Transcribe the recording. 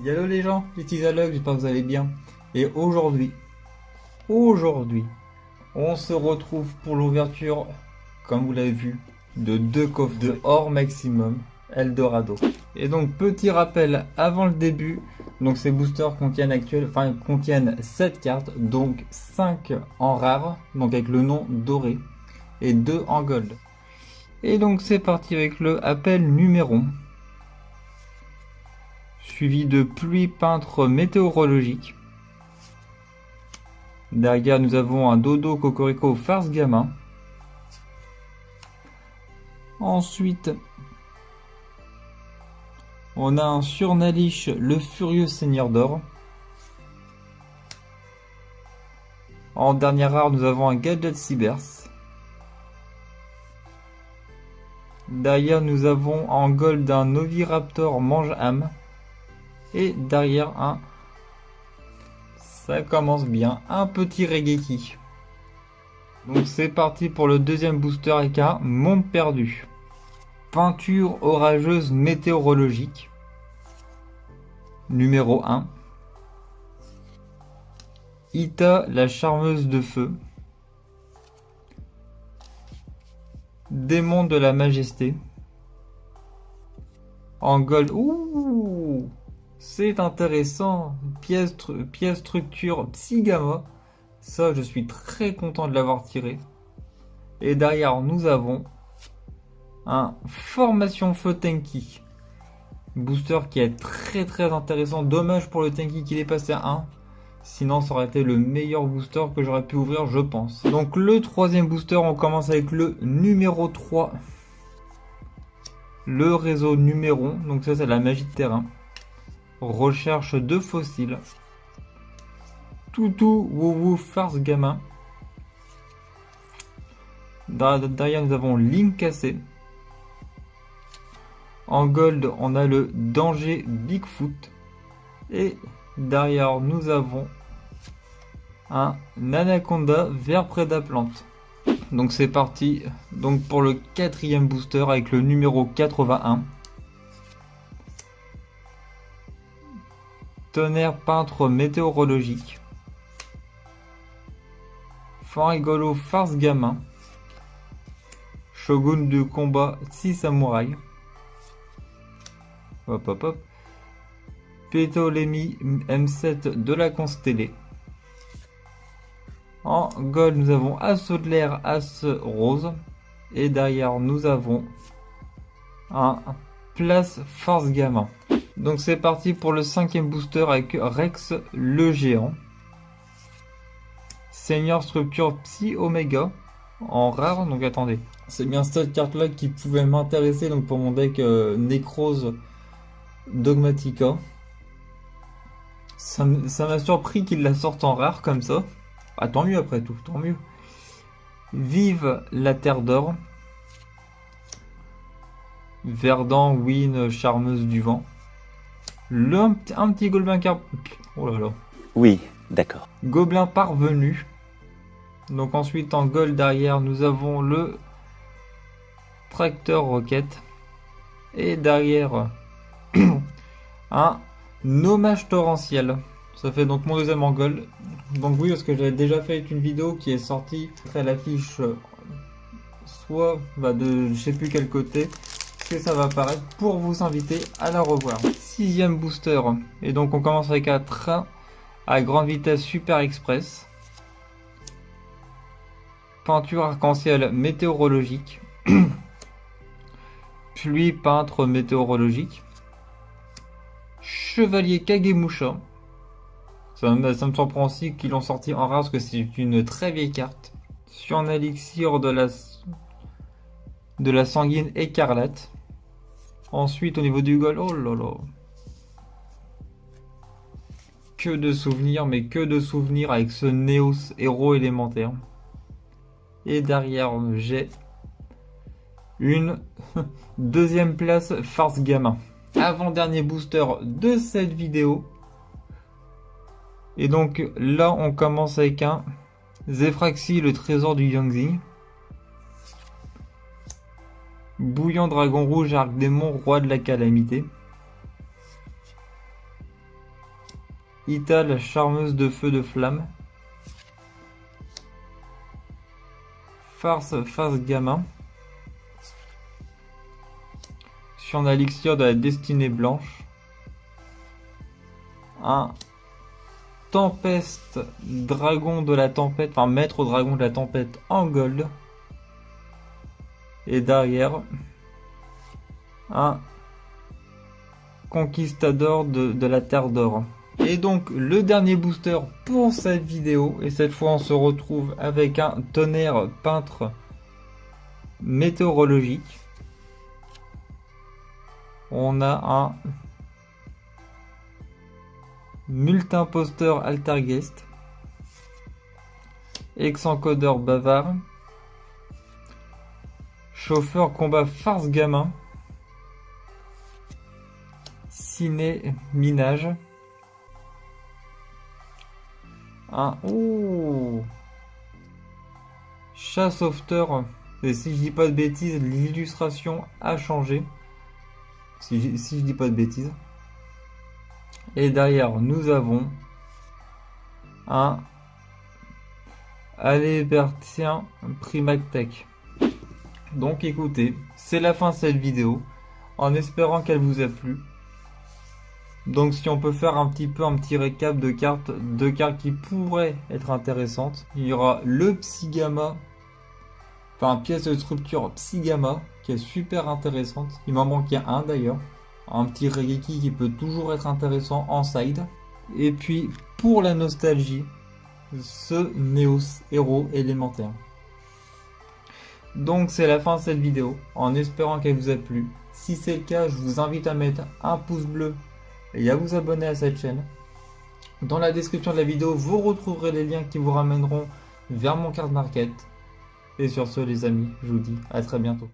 Hello les gens, c'est Isalog, j'espère que vous allez bien. Et aujourd'hui, on se retrouve pour l'ouverture, comme vous l'avez vu, de deux coffres de Or Maximum Eldorado. Et donc petit rappel avant le début, donc ces boosters contiennent 7 cartes, donc 5 en rare, donc avec le nom doré, et 2 en gold. Et donc c'est parti avec le appel numéro, suivi de pluie peintre météorologique. Derrière, nous avons un Dodo Cocorico Farce Gamin. Ensuite, on a un Surnalish, le Furieux Seigneur d'Or. En dernière rare, nous avons un Gadget Cybers. Derrière, nous avons en gold un Noviraptor Mange-Âme. Et derrière, ça commence bien, un petit Regeki. Donc c'est parti pour le deuxième booster avec un Monde Perdu. Peinture orageuse météorologique. Numéro 1. Ita, la charmeuse de feu. Démon de la majesté. En gold. Ouh, c'est intéressant. Pièce structure Psygama. Ça, je suis très content de l'avoir tiré. Et derrière, nous avons un Formation Feu Tenki. Booster qui est très intéressant. Dommage pour le Tenki qu'il est passé à 1. Sinon, ça aurait été le meilleur booster que j'aurais pu ouvrir, je pense. Donc, le troisième booster, on commence avec le numéro 3. Le réseau numéro. Donc, ça, c'est la magie de terrain. Recherche de fossiles. Toutou Wouvou Farce Gamin. Derrière, nous avons Link cassé. En gold, on a le danger Bigfoot. Et derrière, nous avons un Anaconda vert prédaplante. Donc c'est parti. Donc pour le quatrième booster avec le numéro 81. Tonnerre peintre météorologique. Fan rigolo farce gamin. Shogun de combat 6 samouraïs. Hop hop hop. Ptolemy M7 de la constellée. En gold, nous avons Assaut de l'air, As rose. Et derrière, nous avons un Place Farce Gamin. Donc c'est parti pour le cinquième booster avec Rex le géant. Seigneur structure Psy Omega en rare. Donc attendez, c'est bien cette carte là qui pouvait m'intéresser donc pour mon deck Necrose Dogmatica. Ça m'a surpris qu'il la sorte en rare comme ça. Ah, tant mieux après tout, tant mieux. Vive la Terre d'Or. Verdant, Win, charmeuse du vent. Un petit gobelin Oh là là. Oui, d'accord. Gobelin parvenu. Donc ensuite en gold derrière nous avons le tracteur roquette. Et derrière un hommage torrentiel. Ça fait donc mon deuxième en gold. Donc oui, parce que j'avais déjà fait une vidéo qui est sortie après l'affiche soit de je sais plus quel côté que ça va apparaître pour vous inviter à la revoir. Sixième booster. Et donc on commence avec un train à grande vitesse super express. Peinture arc-en-ciel météorologique. Pluie peintre météorologique. Chevalier Kagemusha. Ça me surprend aussi qu'ils l'ont sorti en rare parce que c'est une très vieille carte. Sur un élixir de la sanguine écarlate. Ensuite au niveau du gold, oh là là. Que de souvenirs, mais que de souvenirs avec ce Néos héros élémentaire. Et derrière j'ai une deuxième place Farce Gamin. Avant-dernier booster de cette vidéo. Et donc là on commence avec un Zefraxi, le trésor du Yangzi. Bouillant dragon rouge, arc démon, roi de la calamité. Ital, charmeuse de feu de flamme. Farce gamin. Sur un élixir de la destinée blanche. Un Tempeste dragon de la tempête, enfin maître dragon de la tempête en gold. Et derrière, un conquistador de la terre d'or. Et donc le dernier booster pour cette vidéo, et cette fois on se retrouve avec un tonnerre peintre météorologique. On a un multimposteur altergeist, ex-encodeur bavard, chauffeur combat farce gamin, ciné minage, un chat sauveteur, et si je dis pas de bêtises, l'illustration a changé. Si je dis pas de bêtises. Et derrière, nous avons un Alébertien Primactech. Donc écoutez, c'est la fin de cette vidéo, en espérant qu'elle vous a plu. Donc si on peut faire un petit récap de cartes, qui pourraient être intéressantes. Il y aura le Psygamma, enfin pièce de structure Psygamma, qui est super intéressante. Il m'en manquait un d'ailleurs. Un petit Regeki qui peut toujours être intéressant en side. Et puis pour la nostalgie, ce Neos héros élémentaire. Donc c'est la fin de cette vidéo, en espérant qu'elle vous a plu. Si c'est le cas, je vous invite à mettre un pouce bleu et à vous abonner à cette chaîne. Dans la description de la vidéo, vous retrouverez les liens qui vous ramèneront vers mon card market. Et sur ce les amis, je vous dis à très bientôt.